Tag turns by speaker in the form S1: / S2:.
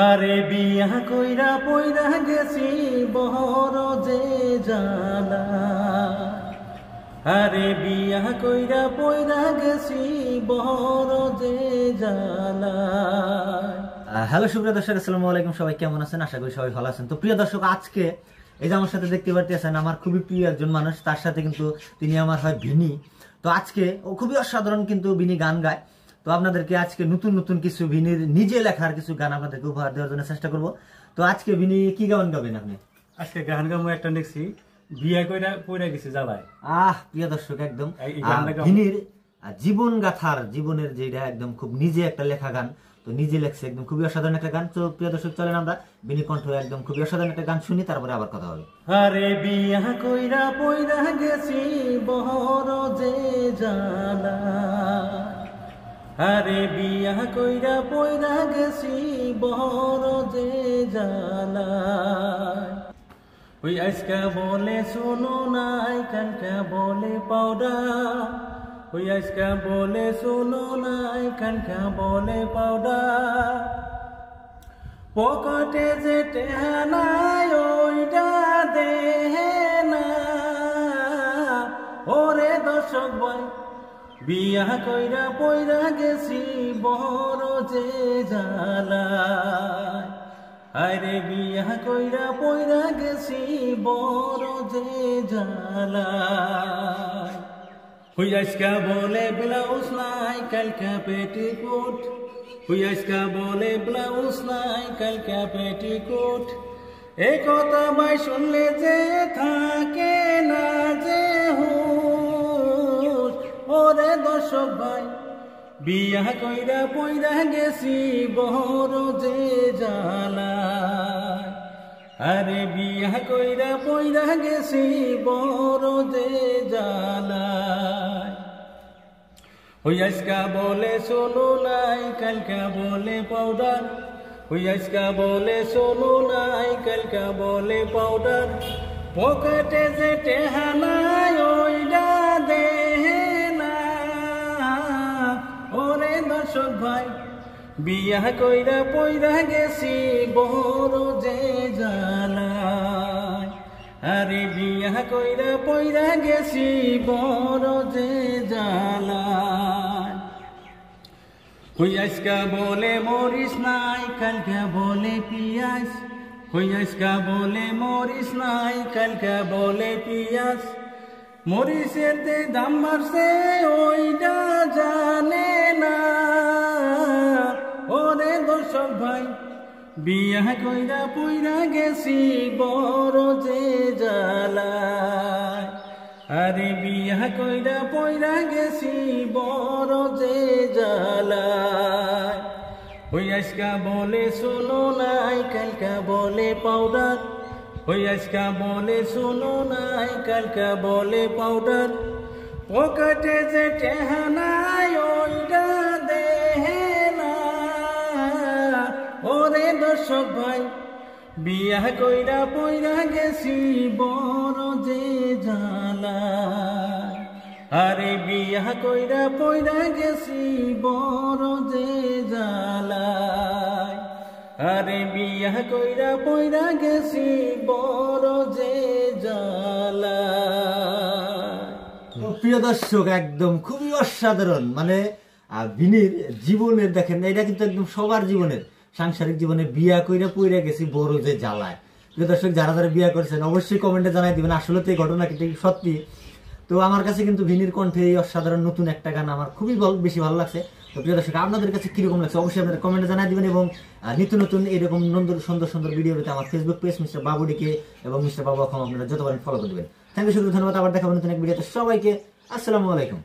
S1: আরে বিয়া কইরা পইরা গেছি বড় যে জানা, আরে বিয়া কইরা পইরা গেছি বড় যে জানা।
S2: হ্যালো সুপ্রিয় দর্শক, আসসালামু আলাইকুম। সবাই কেমন আছেন? আশা করি সবাই ভালো আছেন। তো প্রিয় দর্শক, আজকে এই যে আমার সাথে দেখতে পারতেছেন আমার খুবই প্রিয় একজন মানুষ, তার সাথে কিন্তু তিনি আমার হয় ভিনি। তো আজকে ও খুবই অসাধারণ কিন্তু ভিনি গান গায়। তো আপনাদেরকে আজকে নতুন নতুন কিছু ভিনির নিজে লেখার কিছু গান আপনাদেরকে উপহার দেওয়ার জন্য চেষ্টা করব। তো আজকে ভিনি কি গান গাবেন আপনি?
S1: আজকে গান গামো একটা লিখছি, বিয়া কইরা পইরা গেছি জ্বালায়।
S2: প্রিয় দর্শক, একদম ভিনির জীবন গাথার জীবনের যেটা একদম খুব নিজে একটা লেখা গান। তো নিজে লেখছে, একদম খুবই অসাধারণ একটা গান। তো প্রিয় দর্শক, চলেন আমরা ভিনি কণ্ঠ একদম খুবই অসাধারণ একটা গান শুনি, তারপরে আবার কথা হবে।
S1: আরে বিয়া কইরা পইরা গেছি বড় যে জানা, আরে বিয়া কইরা পইরা গেছি বড় যে জানা। ওই আজকা বলে শোনো নাই, কালকা বলে পাউডার। ওই আজকা বলে শোনো নাই, কালকা বলে পাউডার। পকেটে যে টেহা নাই ওইটা দেহে না। ওরে দর্শক ভাই, বিয়া কইরা পইরা গেছি বড় যে জ্বালায়। আরে বিয়া কইরা পইরা গেছি বড় যে জ্বালায়। ওই আজকা বলে ব্লাউজ নাই, কালকা পেটিকোট। ওই আজকা বলে ব্লাউজ নাই, কালকা পেটিকোট। এই কথা ভাই শুনলে যে থাকে না যে হুঁশ। ওরে দর্শক ভাই, বিয়া কইরা পইরা গেছি বড় যে জ্বালায়। আরে বিয়া কইরা পইরা গেছি বড় যে জ্বালায়। ওই আজকা বলে শোনো নাই, কালকা বলে পাউডার। ওই আজকা বলে শোনো নাই, কালকা বলে পাউডার। পকেটে যে টেহা নাই ওইটা দেহে না। ওরে দর্শক ভাই, বিয়া কইরা পইরা গেছি বড় যে জ্বালায়। আরে বিয়া কইরা পইরা গেছি বড় যে জ্বালায়। ওই আজকা বলে মরিস নাই, কালকা বলে পিয়াজ। ওই আজকা বলে মরিস নাই, কালকা বলে পিয়াজ। মরিচের যে দাম বাড়ছে ওইটা জানে না। ওরে দর্শক ভাই, বিয়া কইরা পইরা গেছি বড় যে জ্বালায়। আরে বিয়া কইরা পইরা গেছি বড় যে জ্বালায়। ওই আজকা বলে শোনো নাই, কালকা বলে পাউডার। ওই আজকা বলে শোনো নাই, কালকা বলে পাউডার। পকেটে যে টেহা নাই ওইটা দেহে না। ওরে দর্শক ভাই, বিয়া কইরা পইরা গেছি বড় যে জ্বালায়। আরে বিয়া কইরা পইরা গেছি বড় যে জ্বালায়। আরে বিয়া কইরা পইরা গেছি বড় যে জ্বালায়।
S2: প্রিয় দর্শক, একদম খুবই অসাধারণ। মানে ভিনির জীবনের দেখেন, এটা কিন্তু একদম সবার জীবনের, সাংসারিক জীবনে বিয়া কইরা পইরা গেছি বড় যে জ্বালায়। প্রিয় দর্শক, যারা যারা বিয়া করেছেন অবশ্যই কমেন্টে জানাই দিবেন আসলে তো এই ঘটনা কিন্তু সত্যি। তো আমার কাছে কিন্তু ভিনির কণ্ঠে এই অসাধারণ নতুন একটা গান আমার খুবই বেশি ভালো লাগছে। তো প্রিয় দর্শক, আপনাদের কাছে কিরকম লাগছে অবশ্যই আপনারা কমেন্টে জানাই দিবেন। এবং নিত্য নতুন এরকম সুন্দর সুন্দর ভিডিও পেতে আমার ফেসবুক পেজ মিস্টার বাবুডিকে এবং মিস্টার বাবু আপনারা যত পারেন ফলো করে দেবেন। থ্যাংক ইউ, ধন্যবাদ। আবার দেখাবো নতুন এক ভিডিওতে। সবাইকে আসসালামু আলাইকুম।